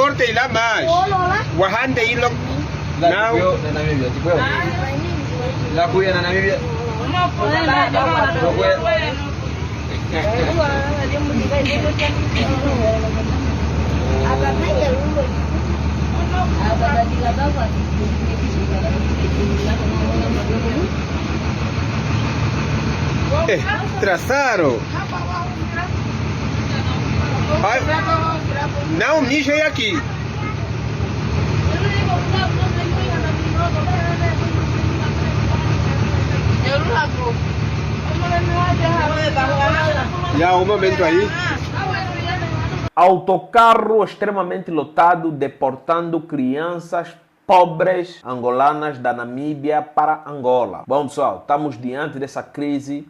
morte lá mais. Wahanda ilo. Lá kuyo na Namibia, tipo eu. Lá kuyo na Namibia. Traçaram. Ai, não mijei aqui. Já um momento aí. Autocarro extremamente lotado deportando crianças pobres angolanas da Namíbia para Angola. Bom, pessoal, estamos diante dessa crise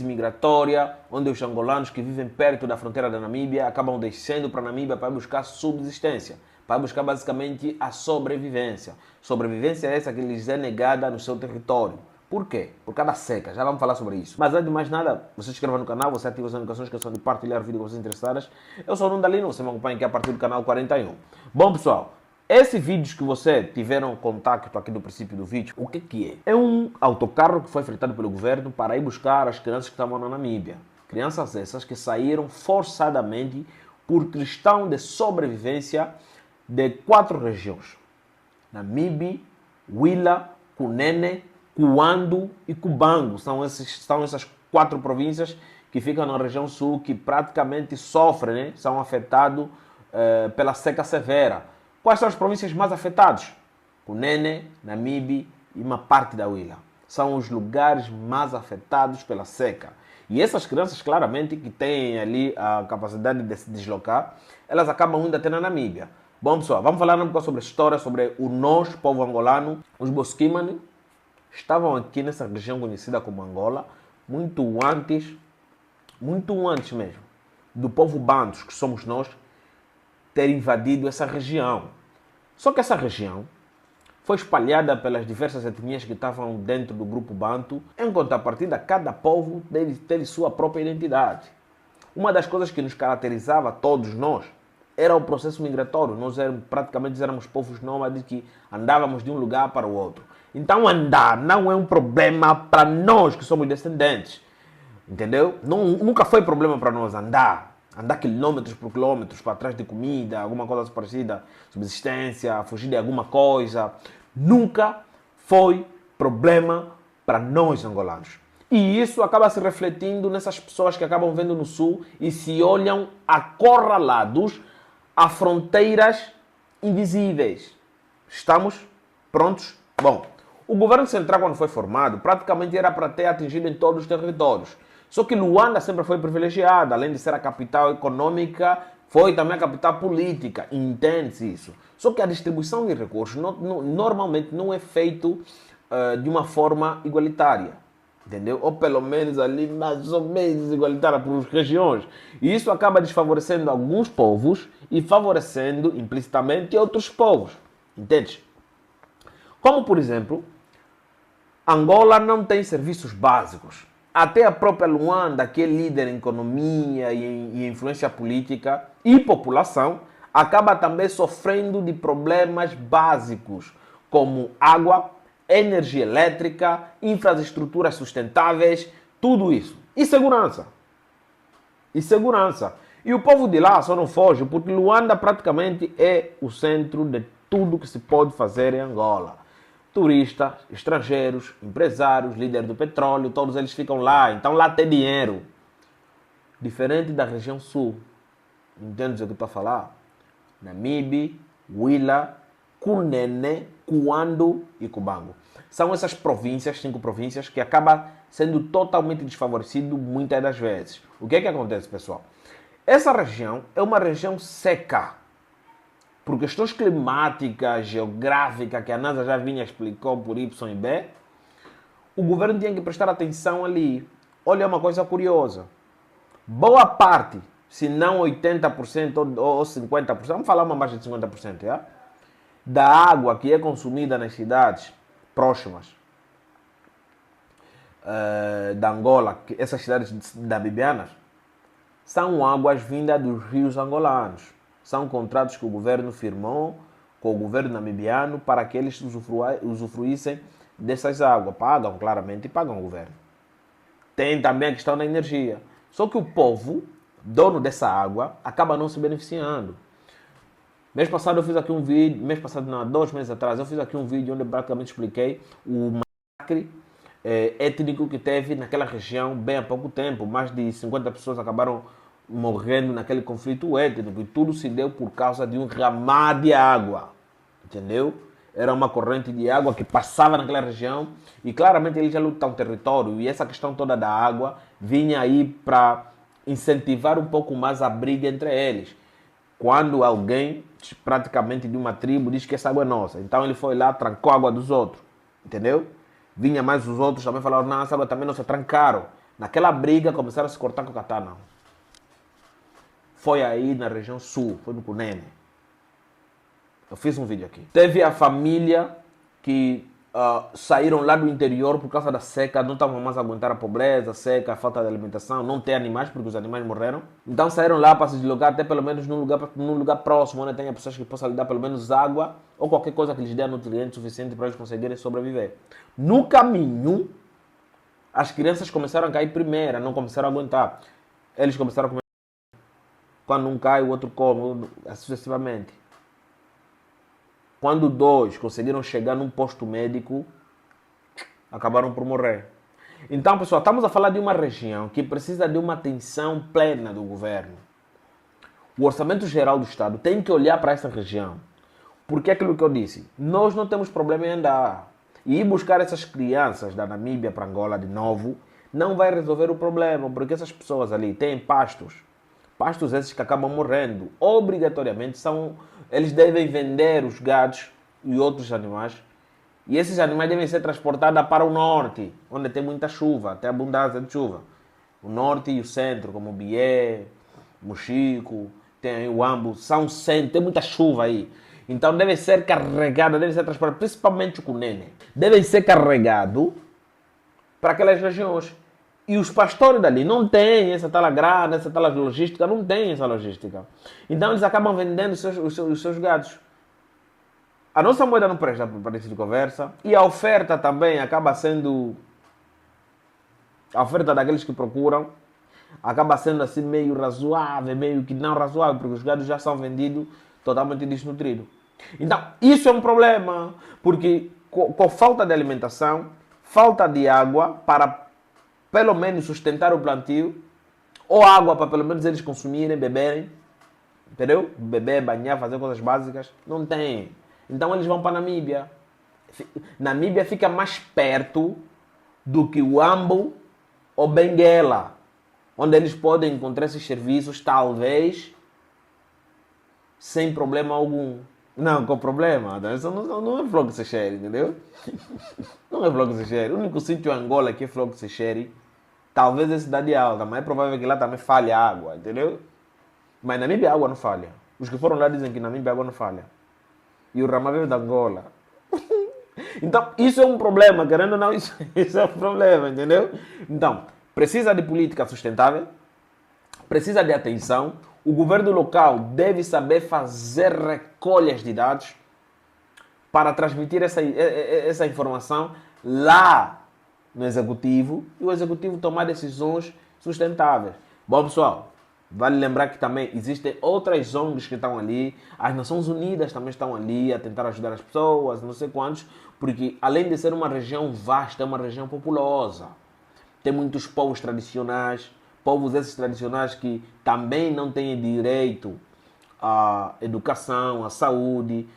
migratória, onde os angolanos que vivem perto da fronteira da Namíbia acabam descendo para a Namíbia para buscar subsistência, para buscar basicamente a sobrevivência. Sobrevivência é essa que lhes é negada no seu território. Por quê? Por causa da seca, já vamos falar sobre isso. Mas antes de mais nada, você se inscreva no canal, você ativa as notificações, que são de partilhar vídeo com vocês interessadas. Eu sou o Nundalino, você me acompanha aqui a partir do canal 41. Bom, pessoal, esses vídeos que você tiveram contato aqui no princípio do vídeo, o que é? É um autocarro que foi fretado pelo governo para ir buscar as crianças que estavam na Namíbia. Crianças essas que saíram forçadamente por questão de sobrevivência de 4 regiões. Namibe, Huila, Cunene, Cuando e Cubango. São essas 4 províncias que ficam na região sul, que praticamente sofrem, né? São afetados pela seca severa. Quais são as províncias mais afetadas? Cunene, Namibe e uma parte da Huila. São os lugares mais afetados pela seca. E essas crianças, claramente, que têm ali a capacidade de se deslocar, elas acabam indo até na Namíbia. Bom, pessoal, vamos falar um pouco sobre a história, sobre o nosso povo angolano. Os Bosquimani estavam aqui nessa região conhecida como Angola muito antes mesmo do povo Bantus, que somos nós, ter invadido essa região. Só que essa região foi espalhada pelas diversas etnias que estavam dentro do grupo Bantu. Em contrapartida, cada povo teve sua própria identidade. Uma das coisas que nos caracterizava, todos nós, era o processo migratório. Nós praticamente éramos povos nômades que andávamos de um lugar para o outro. Então andar não é um problema para nós que somos descendentes. Entendeu? Nunca foi problema para nós andar quilômetros por quilômetros para trás de comida, alguma coisa parecida, subsistência, fugir de alguma coisa. Nunca foi problema para nós angolanos. E isso acaba se refletindo nessas pessoas que acabam vendo no sul e se olham acorralados a fronteiras invisíveis. Estamos prontos? Bom, o governo central, quando foi formado, praticamente era para ter atingido em todos os territórios. Só que Luanda sempre foi privilegiada, além de ser a capital econômica, foi também a capital política, entende-se isso. Só que a distribuição de recursos normalmente não é feito de uma forma igualitária, entendeu? Ou pelo menos ali mais ou menos igualitária por regiões. E isso acaba desfavorecendo alguns povos e favorecendo implicitamente outros povos, entende? Como, por exemplo, Angola não tem serviços básicos. Até a própria Luanda, que é líder em economia e em influência política e população, acaba também sofrendo de problemas básicos, como água, energia elétrica, infraestruturas sustentáveis, tudo isso. E segurança. E o povo de lá só não foge, porque Luanda praticamente é o centro de tudo que se pode fazer em Angola. Turistas, estrangeiros, empresários, líderes do petróleo, todos eles ficam lá. Então lá tem dinheiro. Diferente da região sul. Entende o que eu estou a falar? Namibe, Huila, Cunene, Cuando e Cubango. São essas províncias, 5 províncias, que acabam sendo totalmente desfavorecidas muitas das vezes. O que é que acontece, pessoal? Essa região é uma região seca. Por questões climáticas, geográficas, que a NASA já vinha explicou por Y e B, o governo tinha que prestar atenção ali. Olha uma coisa curiosa. Boa parte, se não 80% ou 50%, vamos falar uma margem de 50%, já? Da água que é consumida nas cidades próximas da Angola, essas cidades namibianas, são águas vindas dos rios angolanos. São contratos que o governo firmou com o governo namibiano para que eles usufruíssem dessas águas. Pagam, claramente, e pagam o governo. Tem também a questão da energia. Só que o povo, dono dessa água, acaba não se beneficiando. Mês passado eu fiz aqui um vídeo, mês passado não, 2 meses atrás, eu fiz aqui um vídeo onde eu praticamente expliquei o massacre étnico que teve naquela região bem há pouco tempo. Mais de 50 pessoas acabaram morrendo naquele conflito étnico e tudo se deu por causa de um ramar de água, entendeu? Era uma corrente de água que passava naquela região e claramente eles já lutam território e essa questão toda da água vinha aí para incentivar um pouco mais a briga entre eles. Quando alguém, praticamente de uma tribo, diz que essa água é nossa, então ele foi lá, trancou a água dos outros, entendeu? Vinha mais os outros também falaram, não, essa água também não se trancaram. Naquela briga começaram a se cortar com o katana. Foi aí na região sul, foi no Cunene. Eu fiz um vídeo aqui. Teve a família que saíram lá do interior por causa da seca, não estavam mais a aguentar a pobreza, a seca, a falta de alimentação, não tem animais porque os animais morreram. Então saíram lá para se deslocar até pelo menos num lugar próximo, onde tenha pessoas que possam lhe dar pelo menos água ou qualquer coisa que lhes dê nutrientes suficientes para eles conseguirem sobreviver. No caminho, as crianças começaram a cair primeiro, não começaram a aguentar. Eles começaram a comer. Quando um cai, o outro come, sucessivamente. Quando 2 conseguiram chegar num posto médico, acabaram por morrer. Então, pessoal, estamos a falar de uma região que precisa de uma atenção plena do governo. O Orçamento Geral do Estado tem que olhar para essa região. Porque é aquilo que eu disse, nós não temos problema em andar. E ir buscar essas crianças da Namíbia para Angola de novo não vai resolver o problema, porque essas pessoas ali têm pastos. Pastos esses que acabam morrendo. Obrigatoriamente eles devem vender os gados e outros animais. E esses animais devem ser transportados para o norte, onde tem muita chuva, tem abundância de chuva. O norte e o centro, como Bié, Mochico, tem o Ambo, são centros, tem muita chuva aí. Então devem ser carregados, devem ser transportados, principalmente o Cunene. Devem ser carregados para aquelas regiões. E os pastores dali não têm essa tal grana, essa tal logística, não têm essa logística. Então eles acabam vendendo os seus gados. A nossa moeda não presta para isso de conversa. E a oferta também acaba sendo... A oferta daqueles que procuram acaba sendo assim meio razoável, meio que não razoável, porque os gados já são vendidos totalmente desnutridos. Então isso é um problema, porque com falta de alimentação, falta de água para pelo menos sustentar o plantio, ou água para pelo menos eles consumirem, beberem, entendeu? Beber, banhar, fazer coisas básicas, não tem. Então eles vão para a Namíbia. Namíbia fica mais perto do que o Ambo ou Benguela, onde eles podem encontrar esses serviços, talvez, sem problema algum. Não, com problema. Isso não é Floco Seychelles, entendeu? Não é Floco Seychelles. O único sítio em Angola que é Floco Seychelles, talvez é Cidade Alta, mas é provável que lá também falhe a água, entendeu? Mas na Namíbia a água não falha. Os que foram lá dizem que na Namíbia a água não falha. E o ramal veio da Angola. Então, isso é um problema, querendo ou não, isso é um problema, entendeu? Então, precisa de política sustentável, precisa de atenção. O governo local deve saber fazer recolhas de dados para transmitir essa informação lá no executivo e o executivo tomar decisões sustentáveis. Bom, pessoal, vale lembrar que também existem outras ONGs que estão ali, as Nações Unidas também estão ali a tentar ajudar as pessoas, não sei quantos, porque além de ser uma região vasta, é uma região populosa. Tem muitos povos tradicionais, povos esses tradicionais que também não têm direito à educação, à saúde,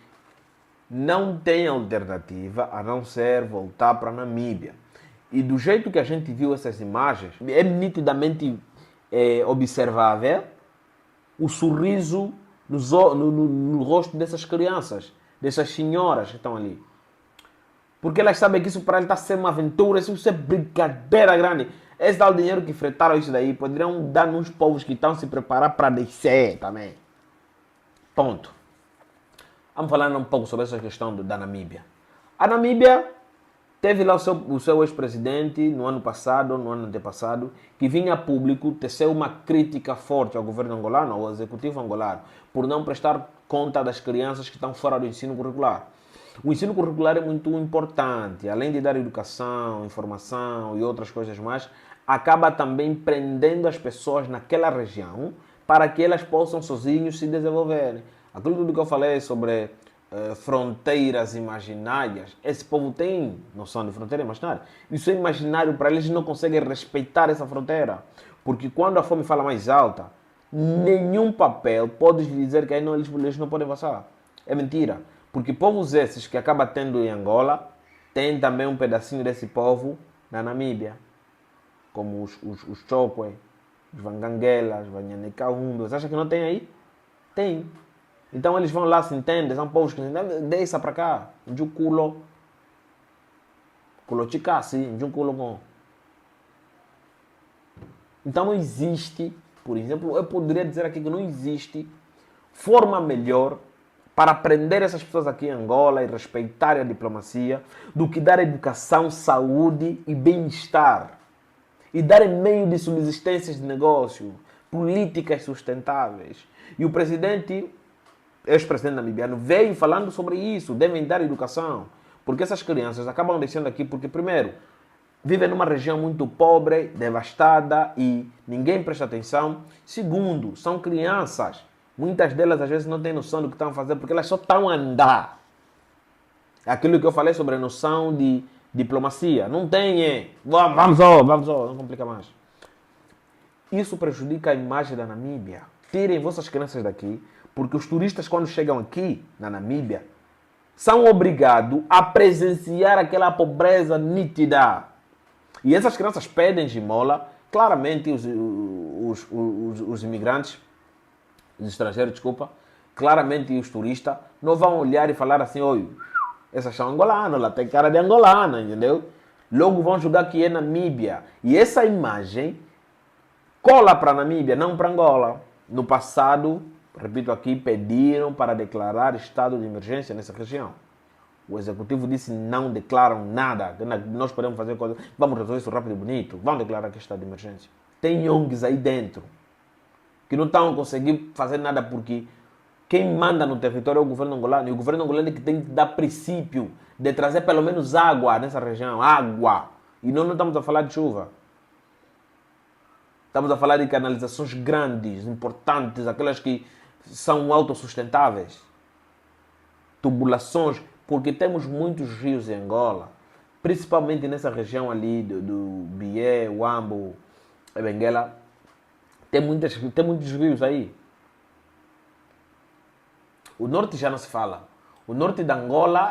não tem alternativa a não ser voltar para a Namíbia. E do jeito que a gente viu essas imagens, é nitidamente observável o sorriso no rosto dessas crianças, dessas senhoras que estão ali. Porque elas sabem que isso para elas está sendo uma aventura, isso é brincadeira grande. Esse tal dinheiro que fretaram isso daí, poderiam dar nos povos que estão se preparando para descer também. Ponto. Vamos falar um pouco sobre essa questão da Namíbia. A Namíbia Teve lá o seu ex-presidente no ano passado, no ano antepassado, que vinha a público tecer uma crítica forte ao governo angolano, ao executivo angolano, por não prestar conta das crianças que estão fora do ensino curricular. O ensino curricular é muito importante, além de dar educação, informação e outras coisas mais, acaba também prendendo as pessoas naquela região para que elas possam sozinhos se desenvolverem. Aquilo tudo que eu falei sobre fronteiras imaginárias, esse povo tem noção de fronteira imaginária. Isso é imaginário para eles, não conseguem respeitar essa fronteira. Porque quando a fome fala mais alta, nenhum papel pode dizer que aí não, eles não podem passar. É mentira. Porque povos esses que acaba tendo em Angola, tem também um pedacinho desse povo na Namíbia. Como os Chokwe, os Vanganguelas, os Vanhanekaumbe. Você acha que não tem aí? Tem. Então eles vão lá, se entendem, são povos que desça para cá, de um culo chicassi, de um culo com. Então não existe, por exemplo, eu poderia dizer aqui que não existe forma melhor para aprender essas pessoas aqui em Angola e respeitar a diplomacia do que dar educação, saúde e bem-estar. E dar meio de subsistências de negócio, políticas sustentáveis. E o presidente, ex-presidente namibiano, veio falando sobre isso. Devem dar educação. Porque essas crianças acabam deixando aqui porque, primeiro, vivem numa região muito pobre, devastada e ninguém presta atenção. Segundo, são crianças. Muitas delas, às vezes, não têm noção do que estão a fazer porque elas só estão a andar. Aquilo que eu falei sobre a noção de diplomacia. Não tem, vamos, não complica mais. Isso prejudica a imagem da Namíbia. Tirem vossas crianças daqui, porque os turistas, quando chegam aqui na Namíbia, são obrigados a presenciar aquela pobreza nítida. E essas crianças pedem esmola. Claramente, os imigrantes, os estrangeiros, desculpa, claramente os turistas não vão olhar e falar assim, oi, essas são angolanas, ela tem cara de angolana, entendeu? Logo vão julgar que é Namíbia. E essa imagem cola para Namíbia, não para Angola. No passado, repito aqui, pediram para declarar estado de emergência nessa região. O executivo disse não declaram nada, nós podemos fazer coisas, vamos resolver isso rápido e bonito, vamos declarar que é estado de emergência. Tem ONGs aí dentro que não estão conseguindo fazer nada porque quem manda no território é o governo angolano. E o governo angolano é que tem que dar princípio de trazer pelo menos água nessa região. Água. E nós não estamos a falar de chuva. Estamos a falar de canalizações grandes, importantes, aquelas que são autossustentáveis. Tubulações, porque temos muitos rios em Angola. Principalmente nessa região ali do Bié, Uambo, Benguela. Tem muitos rios aí. O norte já não se fala. O norte da Angola,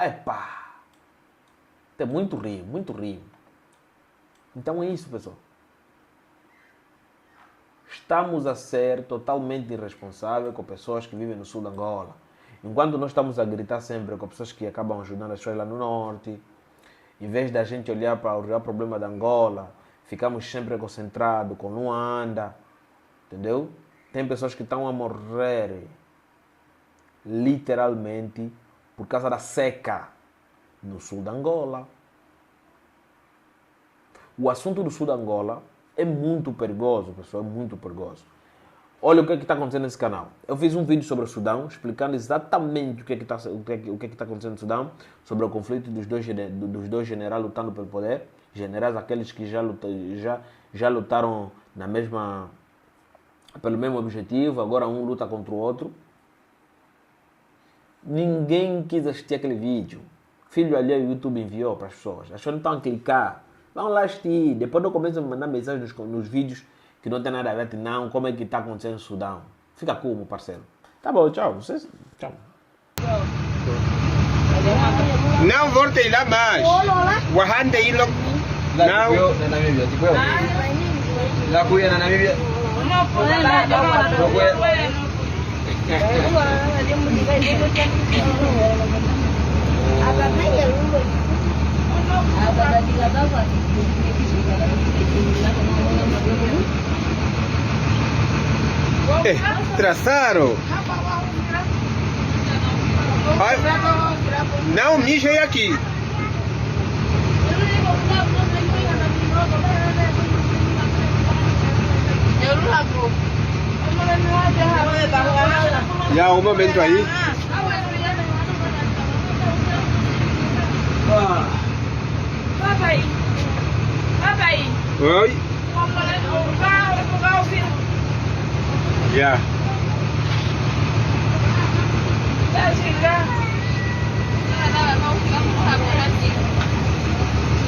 tem muito rio, muito rio. Então é isso, pessoal. Estamos a ser totalmente irresponsáveis com pessoas que vivem no sul da Angola. Enquanto nós estamos a gritar sempre com pessoas que acabam ajudando as pessoas lá no norte, em vez da gente olhar para o real problema da Angola, ficamos sempre concentrados com Luanda, entendeu? Tem pessoas que estão a morrer literalmente por causa da seca no sul da Angola. O assunto do sul da Angola é muito perigoso, pessoal, é muito perigoso. Olha o que está acontecendo nesse canal. Eu fiz um vídeo sobre o Sudão, explicando exatamente o que está acontecendo no Sudão, sobre o conflito dos dois generais lutando pelo poder, generais aqueles que já lutaram pelo mesmo objetivo, agora um luta contra o outro. Ninguém quis assistir aquele vídeo. Filho alheio, o YouTube enviou para as pessoas. As pessoas não estão a clicar. Vão lá assistir. Depois não começam a mandar mensagens nos vídeos que não tem nada a ver. Não, como é que está acontecendo no Sudão. Fica como, parceiro. Tá bom, tchau. Vocês, tchau. Não voltei lá mais. Wahande aí logo. Não. Na Namíbia, tipo eu. Lá fui na Namíbia. Traçaram. Não, mijei aqui. Ya, un momento ahí. Papai. Oi. Ya.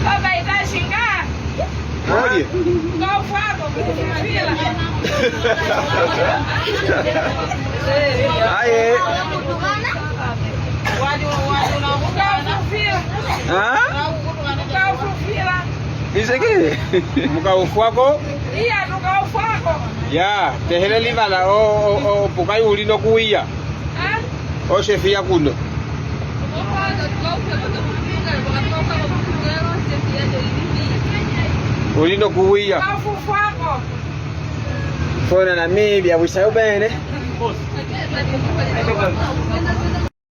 Papai, tá xingar? Oye. Qual fato? Fila. Aye. Ah? Qual fila? Isso aqui. Muka ufuako. Iya, no qual fato? Ya, tehele libala o pukai ulino kuia. Ah? O chefia kuno. Ulino kuia. Qual fato? Foi na Namíbia, você saiu bem, né?